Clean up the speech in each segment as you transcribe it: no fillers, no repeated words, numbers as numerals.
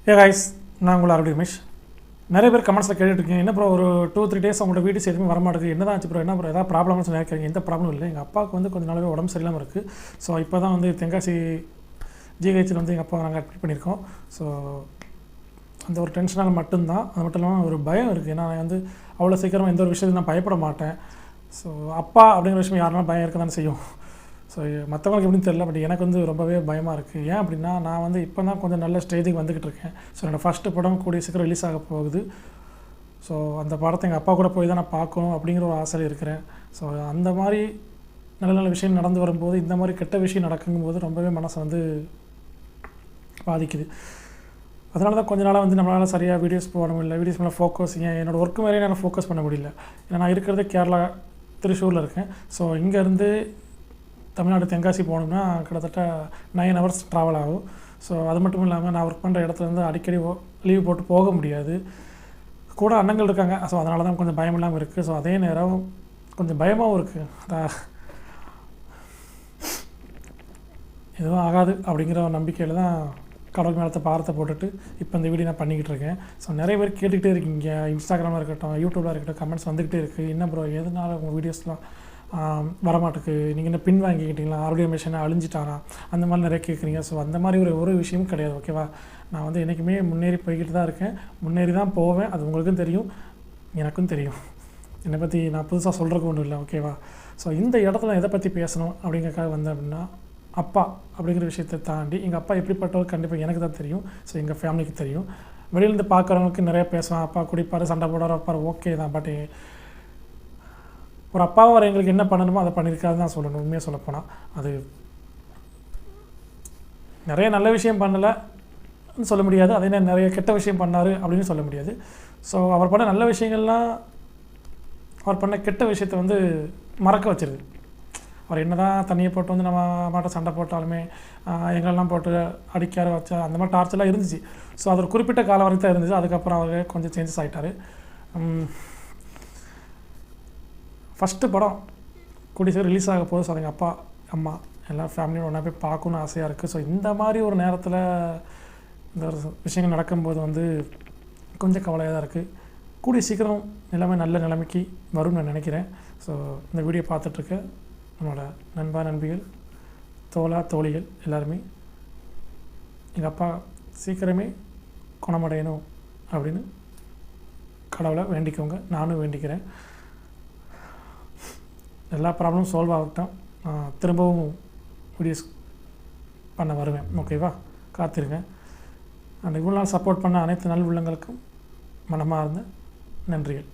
ஏ guys, நான் உங்களை அருள் ரமேஷ். நிறைய பேர் கமெண்ட்ஸில் கேட்டுருக்கீங்க, என்ன ப்ரோ ஒரு 2-3 டேஸ் உங்களோட வீடியோஸ் எதுவுமே வரமாட்டேங்குது, என்ன தான் ஆச்சு ப்ரோ, என்ன ப்ரோ ஏதாவது ப்ராப்ளம்னு சொல்லி கேட்குறீங்க. எந்த ப்ராப்ளம் இல்லை. எங்கள் அப்பாவுக்கு வந்து கொஞ்சம் நாளாகவே உடம்பு சரியில்லாமல் இருக்குது. ஸோ இப்போ தான் வந்து தென்காசி ஜிஹெச்சில் வந்து எங்கள் அப்பா நாங்கள் அட்மிட் பண்ணியிருக்கோம். ஸோ அந்த ஒரு டென்ஷனால் மட்டும்தான். அது மட்டும் இல்லாமல் ஒரு பயம் இருக்குது. ஏன்னா வந்து அவ்வளோ சீக்கிரமாக எந்த ஒரு விஷயத்தையும் நான் பயப்பட மாட்டேன். ஸோ அப்பா அப்படிங்கிற விஷயம் யாருனாலும் பயம் இருக்க தானே செய்யும். ஸோ மற்றவங்களுக்கு எப்படின்னு தெரியல, பட் எனக்கு வந்து ரொம்பவே பயமாக இருக்குது. ஏன் அப்படின்னா, நான் வந்து இப்போ தான் கொஞ்சம் நல்ல ஸ்டேஜுக்கு வந்துக்கிட்டு இருக்கேன். ஸோ என்னோடய ஃபஸ்ட்டு படம் கூடிய சீக்கிரம் ரிலீஸ் ஆக போகுது. ஸோ அந்த படத்தை எங்கள் அப்பா கூட போய் தான் நான் பார்க்கணும் அப்படிங்கிற ஒரு ஆசையில் இருக்கிறேன். ஸோ அந்த மாதிரி நல்ல நல்ல விஷயம் நடந்து வரும்போது, இந்த மாதிரி கெட்ட விஷயம் நடக்கும்போது ரொம்பவே மனசை வந்து பாதிக்குது. அதனால தான் கொஞ்ச நாளாக வந்து நம்மளால் சரியாக வீடியோஸ் போட முடியல. வீடியோஸ் மேலே ஃபோக்கஸ், என்னோடய ஒர்க்கு மேலே என்னால் ஃபோக்கஸ் பண்ண முடியல. ஏன்னா நான் இருக்கிறது கேரளா திருச்சூரில் இருக்கேன். ஸோ இங்கேருந்து தமிழ்நாடு தென்காசி போகணும்னா கிட்டத்தட்ட 9 hours ட்ராவல் ஆகும். ஸோ அது மட்டும் இல்லாமல் நான் ஒர்க் பண்ணுற இடத்துலேருந்து அடிக்கடி லீவ் போட்டு போக முடியாது. கூட அண்ணங்கள் இருக்காங்க. ஸோ அதனால தான் கொஞ்சம் பயம் இல்லாமல் இருக்குது. ஸோ அதே நேரம் கொஞ்சம் பயமாகவும் இருக்குது. எதுவும் ஆகாது அப்படிங்கிற ஒரு நம்பிக்கையில் தான் கடவுள் மேலத்தை பாரத்தை போட்டுட்டு இப்போ இந்த வீடியோ நான் பண்ணிக்கிட்டு இருக்கேன். ஸோ நிறைய பேர் கேட்டுக்கிட்டே இருக்கீங்க, இன்ஸ்டாகிராமில் இருக்கட்டும், யூடியூப்பில் இருக்கட்டும், கமெண்ட்ஸ் வந்துக்கிட்டே இருக்குது. என்ன ப்ரோ எதனால் உங்கள் வீடியோஸ்லாம் வரமாட்டுக்கு, நீங்கள் என்ன பின் வாங்கிக்கிட்டீங்களா, ஆரோக்கிய மிஷனை அழிஞ்சிட்டாரா, அந்த மாதிரி நிறைய கேட்குறீங்க. ஸோ அந்த மாதிரி ஒரு விஷயமும் கிடையாது. ஓகேவா, நான் வந்து என்றைக்குமே முன்னேறி போய்கிட்டு தான் இருக்கேன், முன்னேறி தான் போவேன். அது உங்களுக்கும் தெரியும், எனக்கும் தெரியும். என்னை பற்றி நான் புதுசாக சொல்கிறதுக்கு ஒன்றும் இல்லை. ஓகேவா, ஸோ இந்த இடத்துல எதை பற்றி பேசணும் அப்படிங்கிறக்காக வந்தேன் அப்படின்னா, அப்பா அப்படிங்கிற விஷயத்தை தாண்டி எங்கள் அப்பா எப்படிப்பட்டவர் கண்டிப்பாக எனக்கு தான் தெரியும். ஸோ எங்கள் ஃபேமிலிக்கு தெரியும். வெளியிலேருந்து பார்க்குறவங்களுக்கு நிறைய பேசுவேன், அப்பா குடிப்பார், சண்டை போடுவார், வைப்பார், ஓகே தான். பட் ஒரு அப்பாவை வர எங்களுக்கு என்ன பண்ணணுமோ அதை பண்ணியிருக்காதுன்னு தான் சொல்லணும். உண்மையாக சொல்லப்போனால் அது நிறைய நல்ல விஷயம் பண்ணலைன்னு சொல்ல முடியாது, அதே நேரம் நிறைய கெட்ட விஷயம் பண்ணார் அப்படின்னு சொல்ல முடியாது. ஸோ அவர் பண்ண நல்ல விஷயங்கள்லாம் அவர் பண்ண கெட்ட விஷயத்தை வந்து மறக்க வச்சிருது. அவர் என்ன தான் தண்ணியை போட்டு வந்து நம்ம மாட்ட சண்டை போட்டாலுமே, எங்களெல்லாம் போட்டு அடிக்கார வச்சா அந்த மாதிரி டார்ச்செல்லாம் இருந்துச்சு. ஸோ அது ஒரு குறிப்பிட்ட காலம் வரைக்கும் தான் இருந்துச்சு. அதுக்கப்புறம் அவர் கொஞ்சம் சேஞ்சஸ் ஆகிட்டார். ஃபஸ்ட்டு படம் கூடிய சீக்கிரம் ரிலீஸ் ஆக போகுது. ஸோ எங்கள் அப்பா அம்மா எல்லாம் ஃபேமிலியோட ஒன்றா போய் பார்க்கணுன்னு ஆசையாக இருக்குது. ஸோ இந்த மாதிரி ஒரு நேரத்தில் இந்த ஒரு விஷயங்கள் நடக்கும்போது வந்து கொஞ்சம் கவலையாக தான் இருக்குது. கூடிய சீக்கிரம் எல்லாமே நல்ல நிலைமைக்கு வரும்னு நான் நினைக்கிறேன். ஸோ இந்த வீடியோ பார்த்துட்ருக்க நம்மளோட நண்பா நண்பிகள், தோழா தோழிகள் எல்லாருமே எங்கள் அப்பா சீக்கிரமே குணமடையணும் அப்படின்னு கடவுளை வேண்டிக்கோங்க. நானும் வேண்டிக்கிறேன். எல்லா ப்ராப்ளமும் சால்வ் ஆகட்டும். திரும்பவும் வீடியோஸ் பண்ண வருவேன். ஓகேவா, காத்திருங்க. அண்ட் இவ்வளோ நாள் சப்போர்ட் பண்ண அனைத்து நல் உள்ளங்களுக்கும் மனமார்ந்த நன்றிகள்.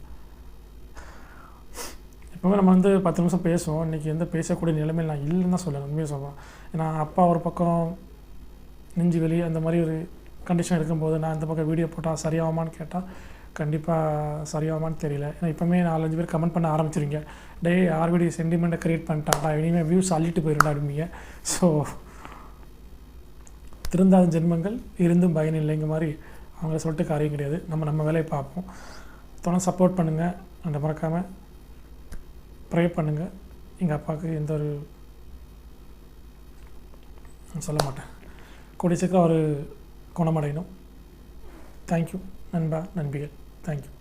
எப்போவுமே நம்ம வந்து 10 நிமிஷம் பேசுவோம். இன்றைக்கி எந்த பேசக்கூடிய நிலைமையில் நான் இல்லைன்னு தான் சொல்லணும், உண்மையாக சொல்லுவேன். ஏன்னா அப்பா ஒரு பக்கம் நெஞ்சு வெளியே அந்த மாதிரி ஒரு கண்டிஷன் இருக்கும்போது நான் இந்த பக்கம் வீடியோ போட்டால் சரியாகுமான்னு கேட்டால் கண்டிப்பாக சரியாகுமான்னு தெரியல. ஏன்னா இப்போவுமே 4-5 பேர் கமெண்ட் பண்ண ஆரம்பிச்சிருங்க, டே ஆர்விடி சென்டிமெண்ட்டை க்ரியேட் பண்ணிட்டாங்களா, இனிமேல் வியூஸ் அள்ளிட்டு போயிருந்தா அப்படிங்க. ஸோ திருந்தாத ஜென்மங்கள் இருந்தும் பயன் இல்லைங்க மாதிரி அவங்கள சொல்லிட்டு காரியம் கிடையாது. நம்ம வேலையை பார்ப்போம். தொடர்ந்து சப்போர்ட் பண்ணுங்கள். அந்த மறக்காமல் ப்ரே பண்ணுங்கள். எங்கள் அப்பாவுக்கு எந்த ஒரு சொல்ல மாட்டேன், கூடிய சீக்கிரம் ஒரு குணமடையணும். தேங்க்யூ நண்பா நண்பிகள், தேங்க்யூ.